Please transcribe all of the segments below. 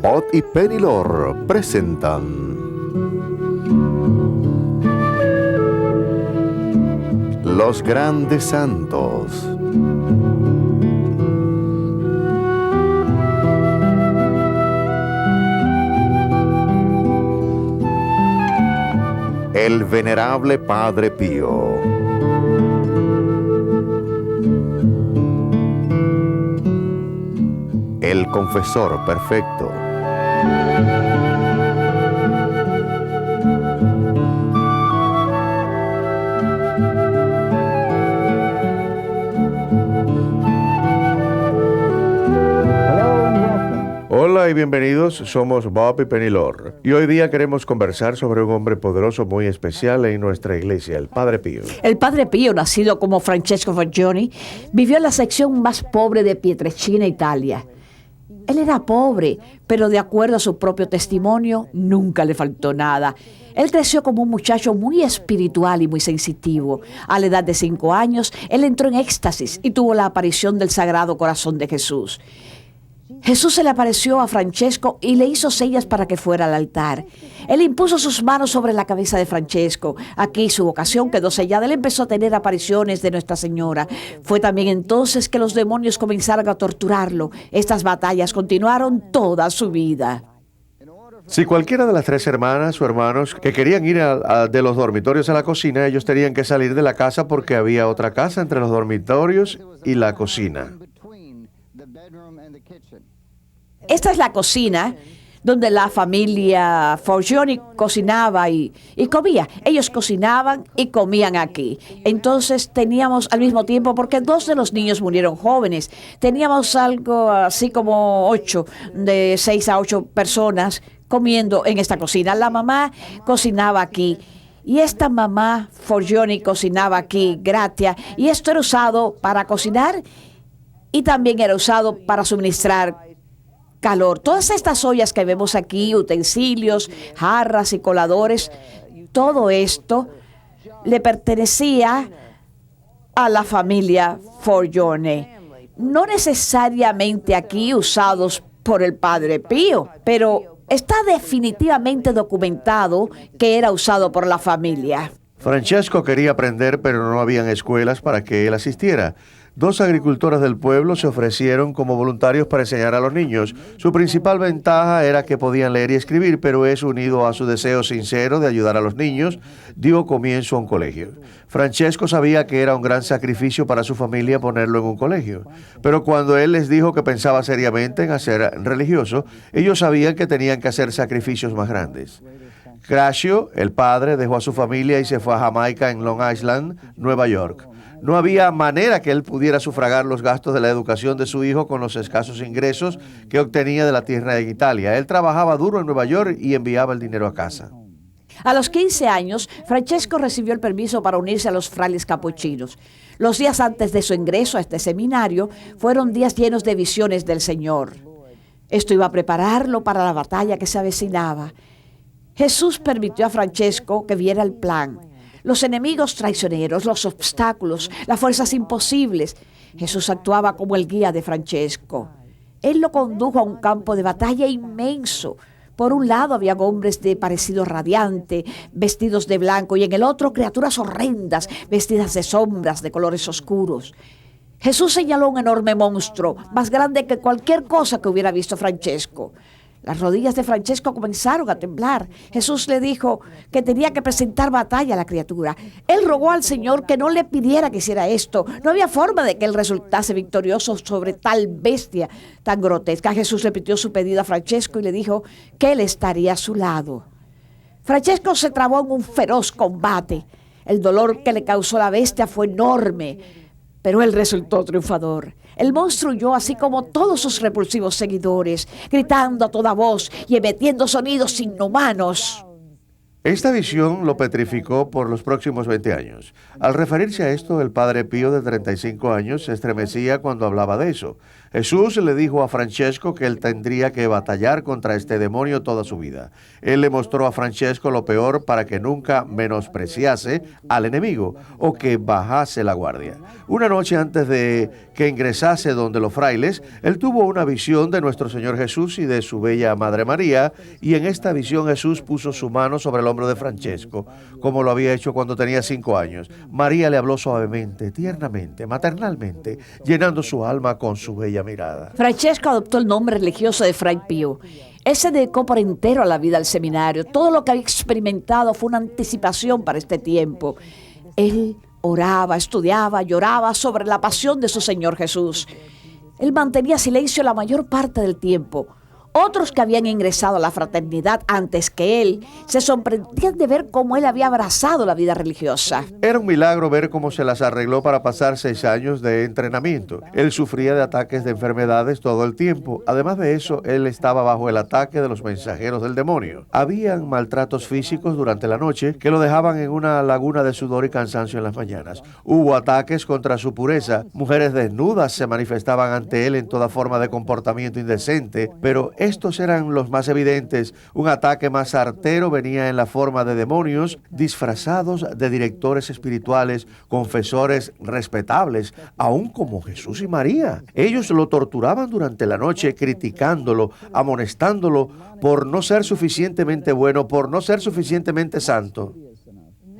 Bob y Penny Lore presentan Los Grandes Santos. El Venerable Padre Pío. El Confesor Perfecto. Hola y bienvenidos, somos Bob y Penny Lore. Y hoy día queremos conversar sobre un hombre poderoso muy especial en nuestra iglesia, el Padre Pío. El Padre Pío, nacido como Francesco Forgione, vivió en la sección más pobre de Pietrelcina, Italia. Él era pobre, pero de acuerdo a su propio testimonio, nunca le faltó nada. Él creció como un muchacho muy espiritual y muy sensitivo. A la edad de 5 años, él entró en éxtasis y tuvo la aparición del Sagrado Corazón de Jesús. Jesús se le apareció a Francesco y le hizo señas para que fuera al altar. Él impuso sus manos sobre la cabeza de Francesco. Aquí su vocación quedó sellada. Él empezó a tener apariciones de Nuestra Señora. Fue también entonces que los demonios comenzaron a torturarlo. Estas batallas continuaron toda su vida. Si cualquiera de las 3 hermanas o hermanos que querían ir de los dormitorios a la cocina, ellos tenían que salir de la casa porque había otra casa entre los dormitorios y la cocina. Esta es la cocina donde la familia Forgione cocinaba y comía. Ellos cocinaban y comían aquí. Entonces teníamos al mismo tiempo, porque 2 de los niños murieron jóvenes, teníamos algo así como 8, de 6 a 8 personas comiendo en esta cocina. La mamá cocinaba aquí. Y esta mamá Forgione cocinaba aquí, Gratia, y esto era usado para cocinar y también era usado para suministrar calor. Todas estas ollas que vemos aquí, utensilios, jarras y coladores, todo esto le pertenecía a la familia Forgione. No necesariamente aquí usados por el Padre Pío, pero está definitivamente documentado que era usado por la familia. Francesco quería aprender, pero no habían escuelas para que él asistiera. 2 agricultoras del pueblo se ofrecieron como voluntarios para enseñar a los niños. Su principal ventaja era que podían leer y escribir, pero eso, unido a su deseo sincero de ayudar a los niños, dio comienzo a un colegio. Francesco sabía que era un gran sacrificio para su familia ponerlo en un colegio, pero cuando él les dijo que pensaba seriamente en hacer religioso, ellos sabían que tenían que hacer sacrificios más grandes. Crasio, el padre, dejó a su familia y se fue a Jamaica en Long Island, Nueva York. No había manera que él pudiera sufragar los gastos de la educación de su hijo con los escasos ingresos que obtenía de la tierra de Italia. Él trabajaba duro en Nueva York y enviaba el dinero a casa. A los 15 años, Francesco recibió el permiso para unirse a los frailes capuchinos. Los días antes de su ingreso a este seminario fueron días llenos de visiones del Señor. Esto iba a prepararlo para la batalla que se avecinaba. Jesús permitió a Francesco que viera el plan, los enemigos traicioneros, los obstáculos, las fuerzas imposibles. Jesús actuaba como el guía de Francesco. Él lo condujo a un campo de batalla inmenso. Por un lado había hombres de parecido radiante, vestidos de blanco, y en el otro criaturas horrendas, vestidas de sombras de colores oscuros. Jesús señaló un enorme monstruo, más grande que cualquier cosa que hubiera visto Francesco. Las rodillas de Francesco comenzaron a temblar. Jesús le dijo que tenía que presentar batalla a la criatura. Él rogó al Señor que no le pidiera que hiciera esto. No había forma de que él resultase victorioso sobre tal bestia tan grotesca. Jesús repitió su pedido a Francesco y le dijo que él estaría a su lado. Francesco se trabó en un feroz combate. El dolor que le causó la bestia fue enorme, pero él resultó triunfador. El monstruo huyó, así como todos sus repulsivos seguidores, gritando a toda voz y emitiendo sonidos inhumanos. Esta visión lo petrificó por los próximos 20 años. Al referirse a esto, el Padre Pío de 35 años se estremecía cuando hablaba de eso. Jesús le dijo a Francesco que él tendría que batallar contra este demonio toda su vida. Él le mostró a Francesco lo peor para que nunca menospreciase al enemigo o que bajase la guardia. Una noche antes de que ingresase donde los frailes, él tuvo una visión de nuestro Señor Jesús y de su bella Madre María, y en esta visión Jesús puso su mano sobre el hombro de Francesco, como lo había hecho cuando tenía 5 años. María le habló suavemente, tiernamente, maternalmente, llenando su alma con su bella mirada. Francesco adoptó el nombre religioso de Fray Pío. Él se dedicó por entero a la vida del seminario. Todo lo que había experimentado fue una anticipación para este tiempo. Él oraba, estudiaba, lloraba sobre la pasión de su Señor Jesús. Él mantenía silencio la mayor parte del tiempo. Otros que habían ingresado a la fraternidad antes que él se sorprendían de ver cómo él había abrazado la vida religiosa. Era un milagro ver cómo se las arregló para pasar 6 años de entrenamiento. Él sufría de ataques de enfermedades todo el tiempo. Además de eso, él estaba bajo el ataque de los mensajeros del demonio. Habían maltratos físicos durante la noche que lo dejaban en una laguna de sudor y cansancio en las mañanas. Hubo ataques contra su pureza. Mujeres desnudas se manifestaban ante él en toda forma de comportamiento indecente, pero estos eran los más evidentes. Un ataque más artero venía en la forma de demonios disfrazados de directores espirituales, confesores respetables, aún como Jesús y María. Ellos lo torturaban durante la noche, criticándolo, amonestándolo por no ser suficientemente bueno, por no ser suficientemente santo.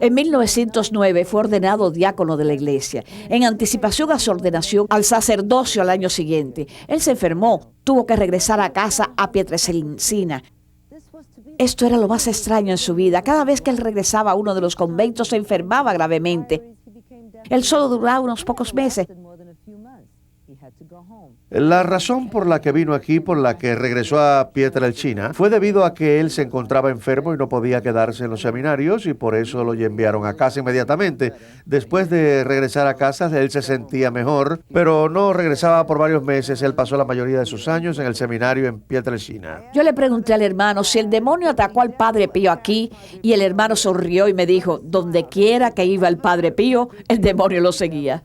En 1909 fue ordenado diácono de la iglesia. En anticipación a su ordenación al sacerdocio al año siguiente, él se enfermó, tuvo que regresar a casa a Pietrelcina. Esto era lo más extraño en su vida. Cada vez que él regresaba a uno de los conventos se enfermaba gravemente. Él solo duraba unos pocos meses. La razón por la que vino aquí, por la que regresó a Pietrelcina, fue debido a que él se encontraba enfermo y no podía quedarse en los seminarios, y por eso lo enviaron a casa inmediatamente. Después de regresar a casa, él se sentía mejor, pero no regresaba por varios meses. Él pasó la mayoría de sus años en el seminario en Pietrelcina. Yo le pregunté al hermano si el demonio atacó al Padre Pío aquí, y el hermano sonrió y me dijo, donde quiera que iba el Padre Pío, el demonio lo seguía.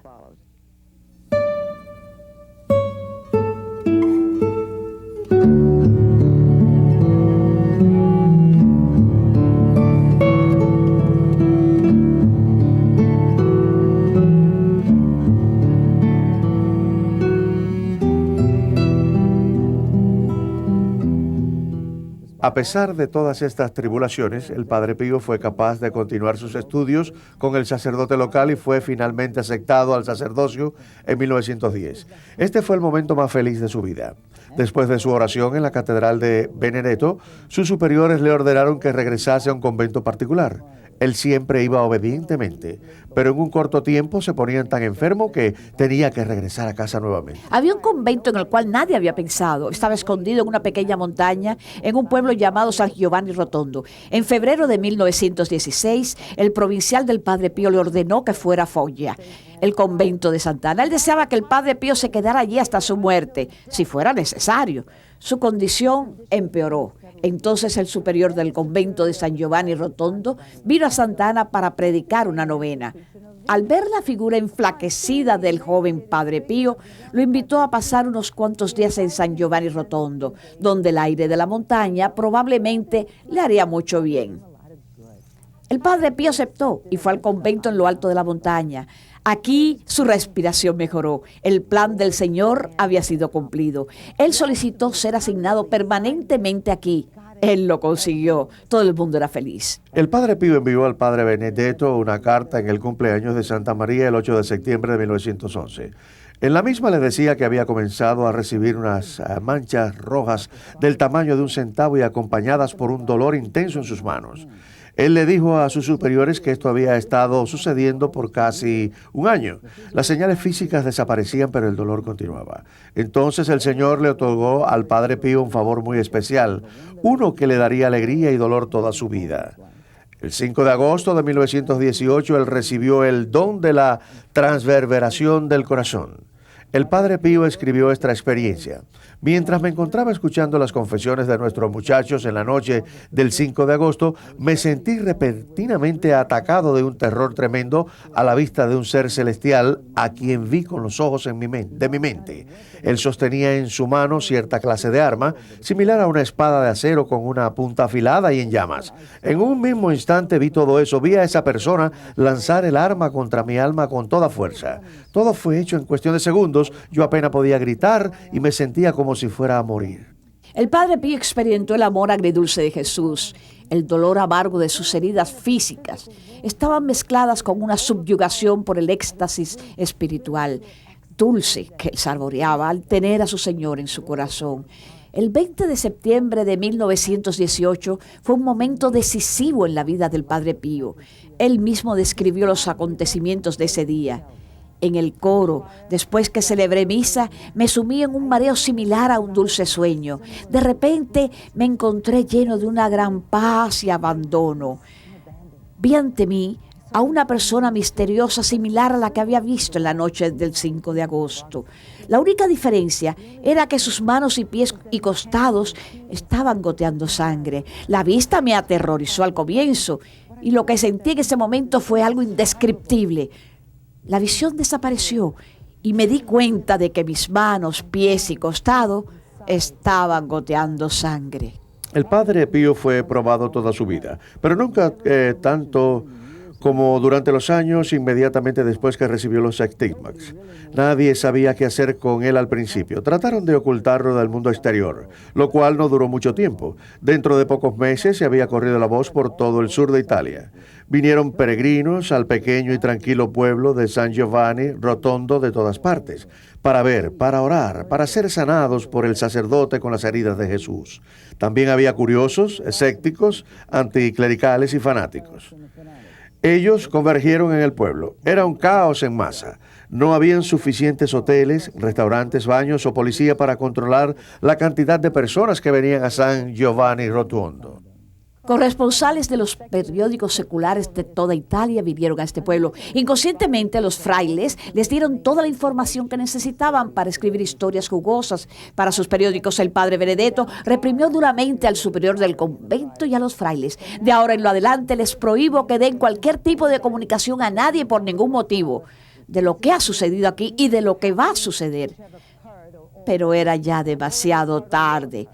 A pesar de todas estas tribulaciones, el Padre Pío fue capaz de continuar sus estudios con el sacerdote local y fue finalmente aceptado al sacerdocio en 1910. Este fue el momento más feliz de su vida. Después de su oración en la Catedral de Benedetto, sus superiores le ordenaron que regresase a un convento particular. Él siempre iba obedientemente, pero en un corto tiempo se ponían tan enfermo que tenía que regresar a casa nuevamente. Había un convento en el cual nadie había pensado. Estaba escondido en una pequeña montaña, en un pueblo llamado San Giovanni Rotondo. En febrero de 1916, el provincial del Padre Pío le ordenó que fuera a Foggia, el convento de Santa Ana. Él deseaba que el Padre Pío se quedara allí hasta su muerte, si fuera necesario. Su condición empeoró. Entonces el superior del convento de San Giovanni Rotondo vino a Santa Ana para predicar una novena. Al ver la figura enflaquecida del joven Padre Pío, lo invitó a pasar unos cuantos días en San Giovanni Rotondo, donde el aire de la montaña probablemente le haría mucho bien. El Padre Pío aceptó y fue al convento en lo alto de la montaña. Aquí su respiración mejoró. El plan del Señor había sido cumplido. Él solicitó ser asignado permanentemente aquí. Él lo consiguió. Todo el mundo era feliz. El Padre Pío envió al Padre Benedetto una carta en el cumpleaños de Santa María el 8 de septiembre de 1911. En la misma le decía que había comenzado a recibir unas manchas rojas del tamaño de un centavo y acompañadas por un dolor intenso en sus manos. Él le dijo a sus superiores que esto había estado sucediendo por casi un año. Las señales físicas desaparecían, pero el dolor continuaba. Entonces el Señor le otorgó al Padre Pío un favor muy especial, uno que le daría alegría y dolor toda su vida. El 5 de agosto de 1918, él recibió el don de la transverberación del corazón. El Padre Pío escribió esta experiencia. Mientras me encontraba escuchando las confesiones de nuestros muchachos en la noche del 5 de agosto, me sentí repentinamente atacado de un terror tremendo a la vista de un ser celestial a quien vi con los ojos de mi mente. Él sostenía en su mano cierta clase de arma, similar a una espada de acero con una punta afilada y en llamas. En un mismo instante vi todo eso, vi a esa persona lanzar el arma contra mi alma con toda fuerza. Todo fue hecho en cuestión de segundos, yo apenas podía gritar y me sentía como si fuera a morir. El Padre Pío experimentó el amor agridulce de Jesús. El dolor amargo de sus heridas físicas estaban mezcladas con una subyugación por el éxtasis espiritual dulce que él saboreaba al tener a su Señor en su corazón. El 20 de septiembre de 1918 fue un momento decisivo en la vida del Padre Pío. Él mismo describió los acontecimientos de ese día. En el coro, después que celebré misa, me sumí en un mareo similar a un dulce sueño. De repente me encontré lleno de una gran paz y abandono. Vi ante mí a una persona misteriosa similar a la que había visto en la noche del 5 de agosto. La única diferencia era que sus manos y pies y costados estaban goteando sangre. La vista me aterrorizó al comienzo y lo que sentí en ese momento fue algo indescriptible. La visión desapareció y me di cuenta de que mis manos, pies y costado estaban goteando sangre. El Padre Pío fue probado toda su vida, pero nunca tanto como durante los años inmediatamente después que recibió los estigmas. Nadie sabía qué hacer con él al principio. Trataron de ocultarlo del mundo exterior, lo cual no duró mucho tiempo. Dentro de pocos meses se había corrido la voz por todo el sur de Italia. Vinieron peregrinos al pequeño y tranquilo pueblo de San Giovanni Rotondo de todas partes, para ver, para orar, para ser sanados por el sacerdote con las heridas de Jesús. También había curiosos, escépticos, anticlericales y fanáticos. Ellos convergieron en el pueblo. Era un caos en masa. No habían suficientes hoteles, restaurantes, baños o policía para controlar la cantidad de personas que venían a San Giovanni Rotondo. Corresponsales de los periódicos seculares de toda Italia vinieron a este pueblo. Inconscientemente, los frailes les dieron toda la información que necesitaban para escribir historias jugosas para sus periódicos. El padre Benedetto reprimió duramente al superior del convento y a los frailes. De ahora en lo adelante les prohíbo que den cualquier tipo de comunicación a nadie por ningún motivo de lo que ha sucedido aquí y de lo que va a suceder. Pero era ya demasiado tarde.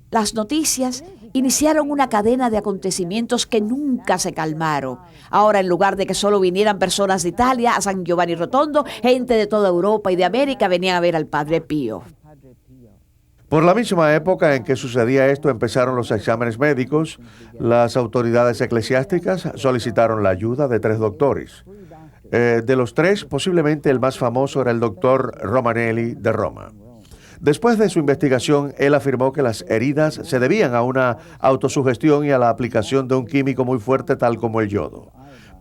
Las noticias iniciaron una cadena de acontecimientos que nunca se calmaron. Ahora, en lugar de que solo vinieran personas de Italia a San Giovanni Rotondo, gente de toda Europa y de América venían a ver al Padre Pío. Por la misma época en que sucedía esto, empezaron los exámenes médicos. Las autoridades eclesiásticas solicitaron la ayuda de 3 doctores. De los 3, posiblemente el más famoso era el doctor Romanelli de Roma. Después de su investigación, él afirmó que las heridas se debían a una autosugestión y a la aplicación de un químico muy fuerte tal como el yodo.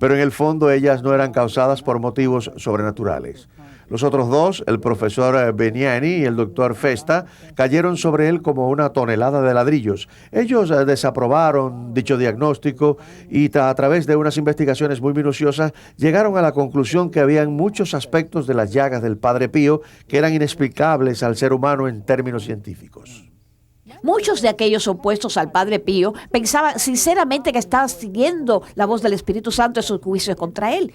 Pero en el fondo ellas no eran causadas por motivos sobrenaturales. Los otros 2, el profesor Beniani y el doctor Festa, cayeron sobre él como una tonelada de ladrillos. Ellos desaprobaron dicho diagnóstico y a través de unas investigaciones muy minuciosas llegaron a la conclusión que habían muchos aspectos de las llagas del Padre Pío que eran inexplicables al ser humano en términos científicos. Muchos de aquellos opuestos al Padre Pío pensaban sinceramente que estaba siguiendo la voz del Espíritu Santo en sus juicios contra él,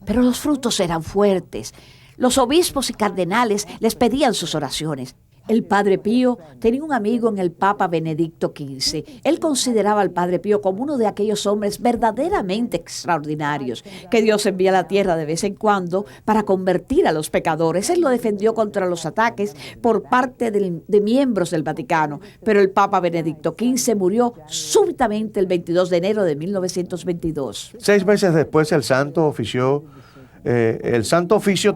pero los frutos eran fuertes. Los obispos y cardenales les pedían sus oraciones. El Padre Pío tenía un amigo en el Papa Benedicto XV. Él consideraba al Padre Pío como uno de aquellos hombres verdaderamente extraordinarios que Dios envía a la tierra de vez en cuando para convertir a los pecadores. Él lo defendió contra los ataques por parte de miembros del Vaticano, pero el Papa Benedicto XV murió súbitamente el 22 de enero de 1922. 6 meses después, el Santo Oficio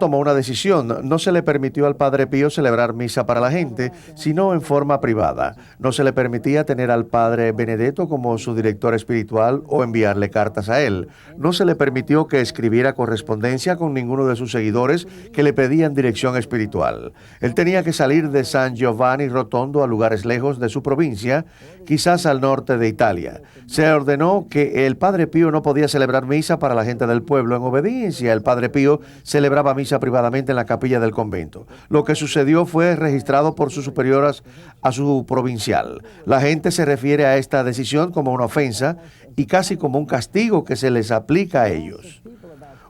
tomó una decisión. No se le permitió al Padre Pío celebrar misa para la gente, sino en forma privada. No se le permitía tener al Padre Benedetto como su director espiritual o enviarle cartas a él. No se le permitió que escribiera correspondencia con ninguno de sus seguidores que le pedían dirección espiritual. Él tenía que salir de San Giovanni Rotondo a lugares lejos de su provincia, quizás al norte de Italia. Se ordenó que el Padre Pío no podía celebrar misa para la gente del pueblo. En obediencia, el Padre Padre Pío celebraba misa privadamente en la capilla del convento. Lo que sucedió fue registrado por sus superioras a su provincial. La gente se refiere a esta decisión como una ofensa y casi como un castigo que se les aplica a ellos.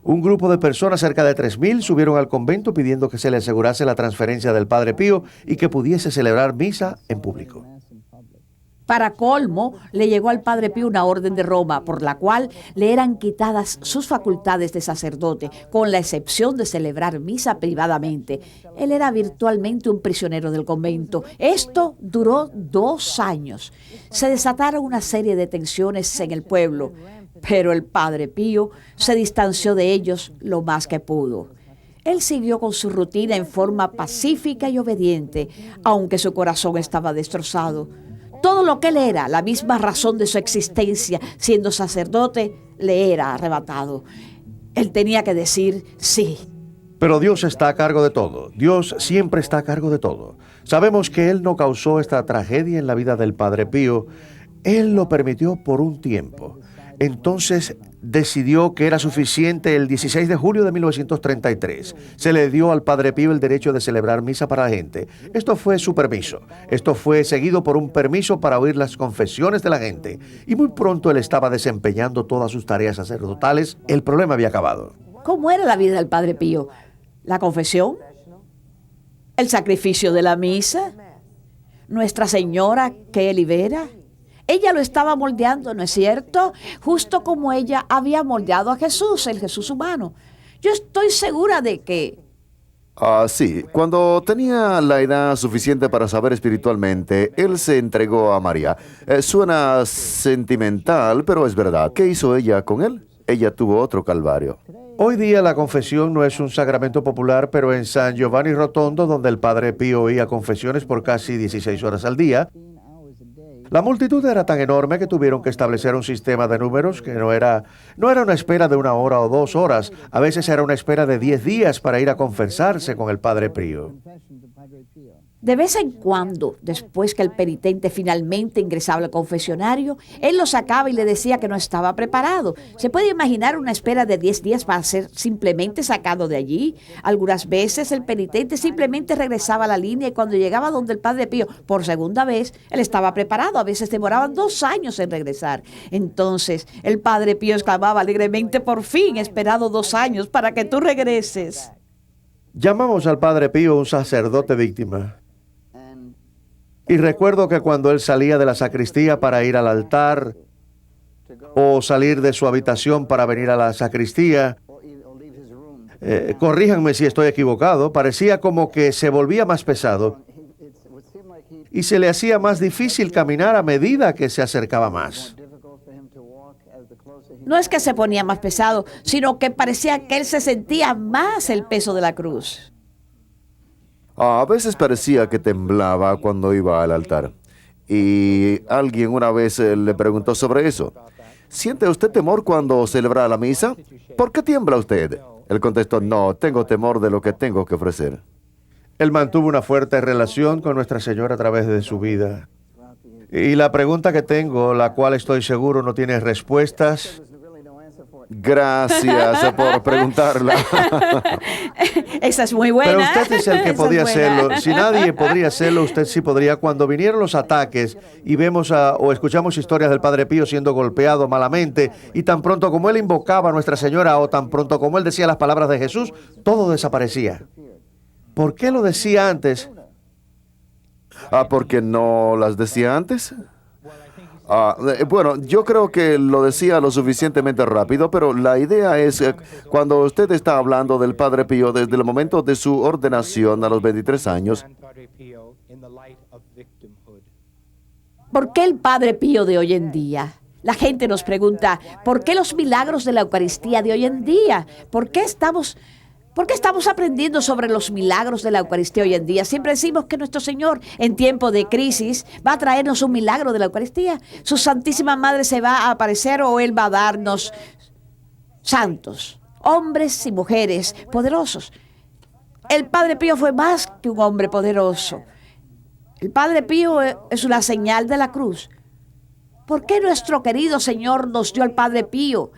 Un grupo de personas, cerca de 3,000, subieron al convento pidiendo que se le asegurase la transferencia del Padre Pío y que pudiese celebrar misa en público. Para colmo, le llegó al Padre Pío una orden de Roma por la cual le eran quitadas sus facultades de sacerdote, con la excepción de celebrar misa privadamente. Él era virtualmente un prisionero del convento. Esto duró 2 años. Se desataron una serie de tensiones en el pueblo, pero el Padre Pío se distanció de ellos lo más que pudo. Él siguió con su rutina en forma pacífica y obediente, aunque su corazón estaba destrozado. Todo lo que él era, la misma razón de su existencia, siendo sacerdote, le era arrebatado. Él tenía que decir sí. Pero Dios está a cargo de todo. Dios siempre está a cargo de todo. Sabemos que Él no causó esta tragedia en la vida del Padre Pío. Él lo permitió por un tiempo. Entonces decidió que era suficiente el 16 de julio de 1933. Se le dio al Padre Pío el derecho de celebrar misa para la gente. Esto fue su permiso. Esto fue seguido por un permiso para oír las confesiones de la gente. Y muy pronto él estaba desempeñando todas sus tareas sacerdotales. El problema había acabado. ¿Cómo era la vida del Padre Pío? ¿La confesión? ¿El sacrificio de la misa? ¿Nuestra Señora que libera? Ella lo estaba moldeando, ¿no es cierto? Justo como ella había moldeado a Jesús, el Jesús humano. Yo estoy segura de que... Sí, cuando tenía la edad suficiente para saber espiritualmente, él se entregó a María. Suena sentimental, pero es verdad. ¿Qué hizo ella con él? Ella tuvo otro calvario. Hoy día la confesión no es un sacramento popular, pero en San Giovanni Rotondo, donde el Padre Pío oía confesiones por casi 16 horas al día, la multitud era tan enorme que tuvieron que establecer un sistema de números que no era una espera de 1 hora o 2 horas, a veces era una espera de 10 días para ir a confesarse con el Padre Pío. De vez en cuando, después que el penitente finalmente ingresaba al confesionario, él lo sacaba y le decía que no estaba preparado. ¿Se puede imaginar una espera de 10 días para ser simplemente sacado de allí? Algunas veces el penitente simplemente regresaba a la línea y cuando llegaba donde el Padre Pío por segunda vez, él estaba preparado. A veces demoraban 2 años en regresar. Entonces, el Padre Pío exclamaba alegremente: por fin, he esperado 2 años para que tú regreses. Llamamos al Padre Pío un sacerdote víctima. Y recuerdo que cuando él salía de la sacristía para ir al altar o salir de su habitación para venir a la sacristía, corríjanme si estoy equivocado, parecía como que se volvía más pesado y se le hacía más difícil caminar a medida que se acercaba más. No es que se ponía más pesado, sino que parecía que él se sentía más el peso de la cruz. A veces parecía que temblaba cuando iba al altar. Y alguien una vez le preguntó sobre eso. ¿Siente usted temor cuando celebra la misa? ¿Por qué tiembla usted? Él contestó: no, tengo temor de lo que tengo que ofrecer. Él mantuvo una fuerte relación con Nuestra Señora a través de su vida. Y la pregunta que tengo, la cual estoy seguro no tiene respuestas. Gracias por preguntarla. Esa es muy buena. Pero usted es el que podía hacerlo. Si nadie podría hacerlo, usted sí podría. Cuando vinieron los ataques y vemos o escuchamos historias del Padre Pío siendo golpeado malamente, y tan pronto como él invocaba a Nuestra Señora o tan pronto como él decía las palabras de Jesús, todo desaparecía. ¿Por qué lo decía antes? ¿Porque no las decía antes? Bueno, yo creo que lo decía lo suficientemente rápido, pero la idea es cuando usted está hablando del Padre Pío desde el momento de su ordenación a los 23 años. ¿Por qué el Padre Pío de hoy en día? La gente nos pregunta, ¿por qué los milagros de la Eucaristía de hoy en día? ¿Por qué estamos aprendiendo sobre los milagros de la Eucaristía hoy en día? Siempre decimos que nuestro Señor, en tiempo de crisis, va a traernos un milagro de la Eucaristía. Su Santísima Madre se va a aparecer o Él va a darnos santos, hombres y mujeres poderosos. El Padre Pío fue más que un hombre poderoso. El Padre Pío es una señal de la cruz. ¿Por qué nuestro querido Señor nos dio al Padre Pío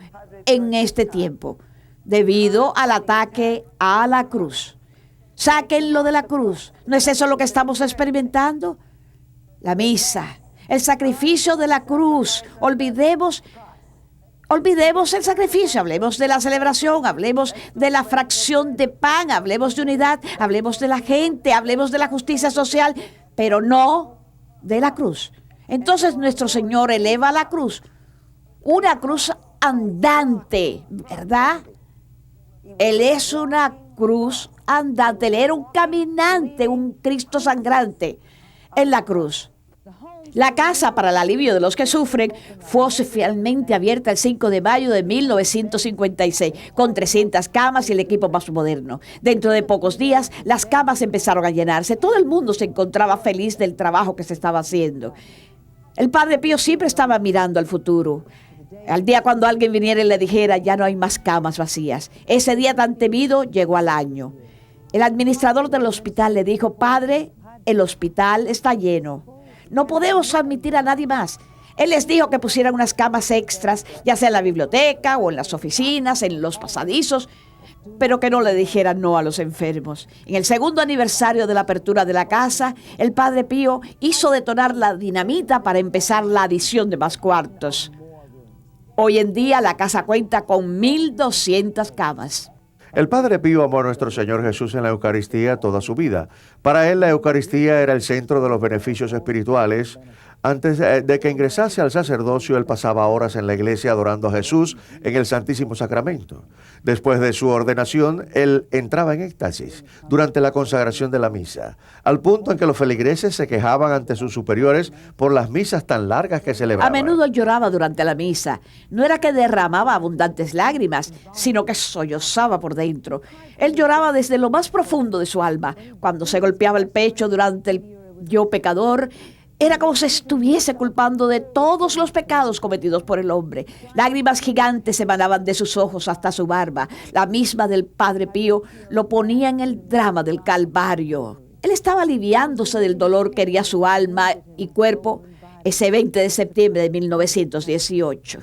en este tiempo? debido al ataque a la cruz. Sáquenlo de la cruz. ¿No es eso lo que estamos experimentando? La misa, el sacrificio de la cruz. Olvidemos el sacrificio, hablemos de la celebración, hablemos de la fracción de pan, hablemos de unidad, hablemos de la gente, hablemos de la justicia social, pero no de la cruz. Entonces nuestro Señor eleva la cruz, una cruz andante, ¿verdad? Él es una cruz andante, Él era un caminante, un Cristo sangrante en la cruz. La Casa para el Alivio de los que Sufren fue oficialmente abierta el 5 de mayo de 1956, con 300 camas y el equipo más moderno. Dentro de pocos días, las camas empezaron a llenarse. Todo el mundo se encontraba feliz del trabajo que se estaba haciendo. El Padre Pío siempre estaba mirando al futuro. Al día cuando alguien viniera y le dijera, ya no hay más camas vacías. Ese día tan temido llegó al año. El administrador del hospital le dijo, Padre, el hospital está lleno. No podemos admitir a nadie más. Él les dijo que pusieran unas camas extras, ya sea en la biblioteca o en las oficinas, en los pasadizos, pero que no le dijeran no a los enfermos. En el segundo aniversario de la apertura de la casa, el Padre Pío hizo detonar la dinamita para empezar la adición de más cuartos. Hoy en día la casa cuenta con 1,200 camas. El Padre Pío amó a nuestro Señor Jesús en la Eucaristía toda su vida. Para él la Eucaristía era el centro de los beneficios espirituales. Antes de que ingresase al sacerdocio, él pasaba horas en la iglesia adorando a Jesús en el Santísimo Sacramento. Después de su ordenación, él entraba en éxtasis durante la consagración de la misa, al punto en que los feligreses se quejaban ante sus superiores por las misas tan largas que celebraban. A menudo lloraba durante la misa. No era que derramaba abundantes lágrimas, sino que sollozaba por dentro. Él lloraba desde lo más profundo de su alma. Cuando se golpeaba el pecho durante el yo pecador, era como si estuviese culpando de todos los pecados cometidos por el hombre. Lágrimas gigantes emanaban de sus ojos hasta su barba. La misma del Padre Pío lo ponía en el drama del Calvario. Él estaba aliviándose del dolor que hería su alma y cuerpo ese 20 de septiembre de 1918.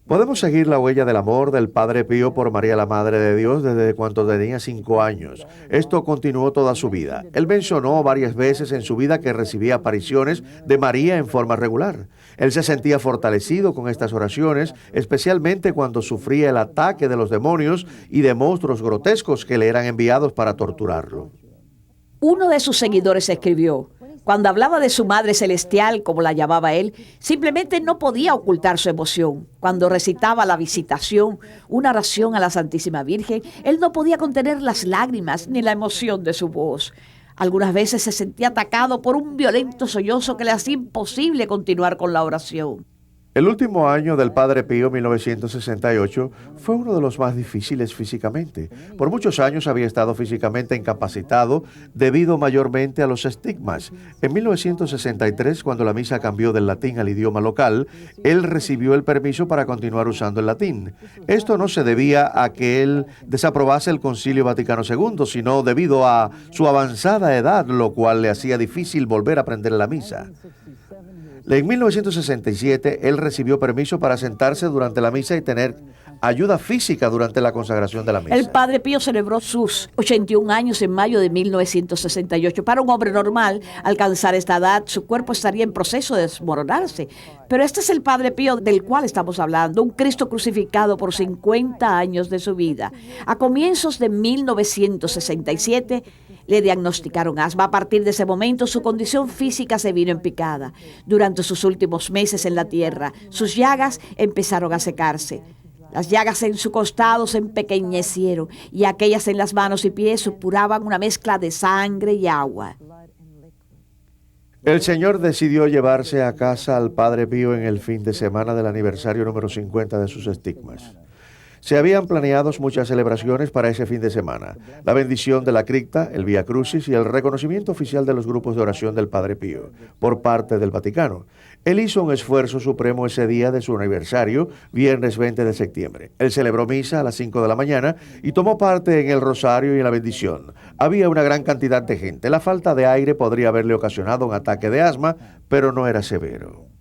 Podemos seguir la huella del amor del Padre Pío por María la Madre de Dios desde cuando tenía 5 años. Esto continuó toda su vida. Él mencionó varias veces en su vida que recibía apariciones de María en forma regular. Él se sentía fortalecido con estas oraciones, especialmente cuando sufría el ataque de los demonios y de monstruos grotescos que le eran enviados para torturarlo. Uno de sus seguidores escribió, cuando hablaba de su Madre Celestial, como la llamaba él, simplemente no podía ocultar su emoción. Cuando recitaba la Visitación, una oración a la Santísima Virgen, él no podía contener las lágrimas ni la emoción de su voz. Algunas veces se sentía atacado por un violento sollozo que le hacía imposible continuar con la oración. El último año del Padre Pío, 1968, fue uno de los más difíciles físicamente. Por muchos años había estado físicamente incapacitado debido mayormente a los estigmas. En 1963, cuando la misa cambió del latín al idioma local, él recibió el permiso para continuar usando el latín. Esto no se debía a que él desaprobase el Concilio Vaticano II, sino debido a su avanzada edad, lo cual le hacía difícil volver a aprender la misa. En 1967, él recibió permiso para sentarse durante la misa y tener ayuda física durante la consagración de la misa. El Padre Pío celebró sus 81 años en mayo de 1968. Para un hombre normal, alcanzar esta edad, su cuerpo estaría en proceso de desmoronarse. Pero este es el Padre Pío del cual estamos hablando, un Cristo crucificado por 50 años de su vida. A comienzos de 1967, le diagnosticaron asma. A partir de ese momento, su condición física se vino en picada. Durante sus últimos meses en la tierra, sus llagas empezaron a secarse. Las llagas en su costado se empequeñecieron y aquellas en las manos y pies supuraban una mezcla de sangre y agua. El Señor decidió llevarse a casa al Padre Pío en el fin de semana del aniversario número 50 de sus estigmas. Se habían planeado muchas celebraciones para ese fin de semana. La bendición de la cripta, el Vía Crucis y el reconocimiento oficial de los grupos de oración del Padre Pío por parte del Vaticano. Él hizo un esfuerzo supremo ese día de su aniversario, viernes 20 de septiembre. Él celebró misa a las 5 de la mañana y tomó parte en el rosario y en la bendición. Había una gran cantidad de gente. La falta de aire podría haberle ocasionado un ataque de asma, pero no era severo.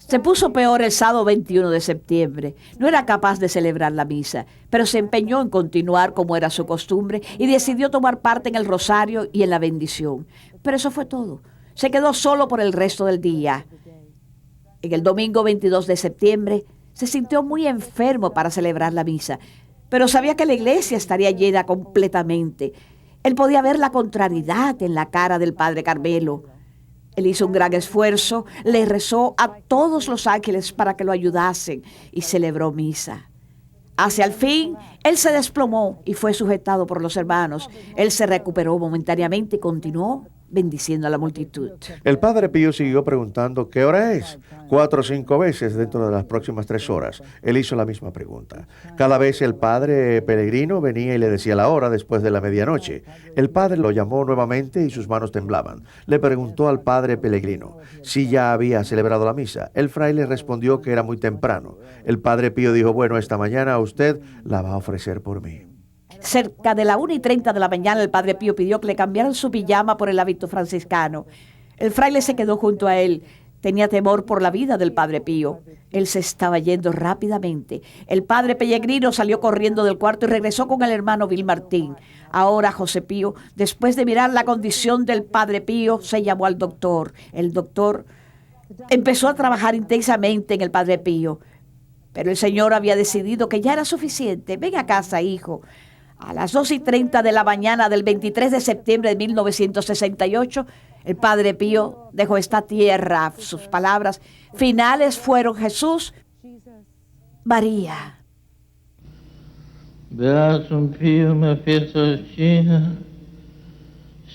Se puso peor el sábado 21 de septiembre. No era capaz de celebrar la misa, pero se empeñó en continuar como era su costumbre y decidió tomar parte en el rosario y en la bendición. Pero eso fue todo. Se quedó solo por el resto del día. En el domingo 22 de septiembre se sintió muy enfermo para celebrar la misa, pero sabía que la iglesia estaría llena completamente. Él podía ver la contrariedad en la cara del padre Carmelo. Él hizo un gran esfuerzo, le rezó a todos los ángeles para que lo ayudasen y celebró misa. Hacia el fin, él se desplomó y fue sujetado por los hermanos. Él se recuperó momentáneamente y continuó bendiciendo a la multitud. El padre Pío siguió preguntando ¿qué hora es? 4 o 5 veces dentro de las próximas 3 horas. Él hizo la misma pregunta. Cada vez el padre Pellegrino venía y le decía la hora después de la medianoche. El padre lo llamó nuevamente y sus manos temblaban. Le preguntó al padre Pellegrino si ya había celebrado la misa. El fraile respondió que era muy temprano. El padre Pío dijo, bueno, esta mañana usted la va a ofrecer por mí. Cerca de la 1:30 de la mañana, el padre Pío pidió que le cambiaran su pijama por el hábito franciscano. El fraile se quedó junto a él. Tenía temor por la vida del padre Pío. Él se estaba yendo rápidamente. El padre Pellegrino salió corriendo del cuarto y regresó con el hermano Bill Martín. Ahora José Pío, después de mirar la condición del padre Pío, se llamó al doctor. El doctor empezó a trabajar intensamente en el padre Pío. Pero el Señor había decidido que ya era suficiente. Ven a casa, hijo. A las 2:30 de la mañana del 23 de septiembre de 1968, el padre Pío dejó esta tierra. Sus palabras finales fueron Jesús, María. Beatum Pium et Pietrelcina,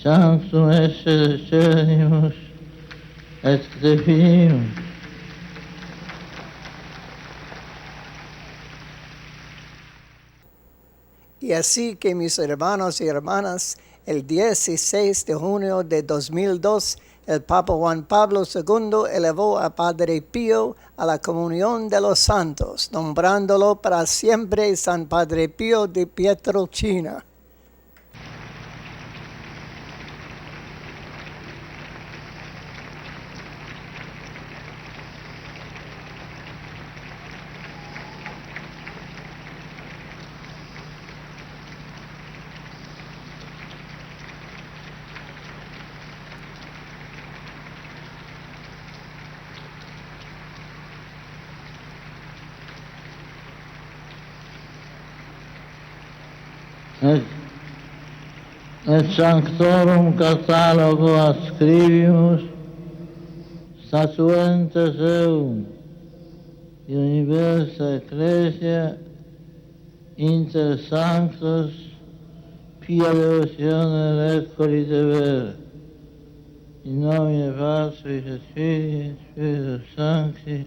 Sanctum esse Decenimus et Definimum. Y así que mis hermanos y hermanas, el 16 de junio de 2002, el Papa Juan Pablo II elevó a Padre Pío a la comunión de los santos, nombrándolo para siempre San Padre Pío de Pietrelcina. Et sanctorum catalogo adscribimus statuentes eum universa ecclesia inter sanctos pia devotione recoli deber in nomine Patris et Filii et Spiritus Sancti.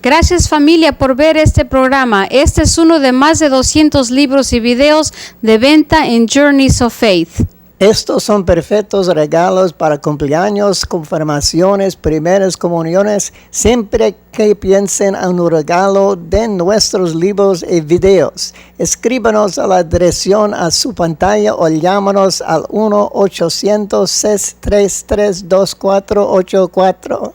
Gracias familia por ver este programa. Este es uno de más de 200 libros y videos de venta en Journeys of Faith. Estos son perfectos regalos para cumpleaños, confirmaciones, primeras comuniones. Siempre que piensen en un regalo, den nuestros libros y videos. Escríbanos a la dirección a su pantalla o llámanos al 1-800-633-2484.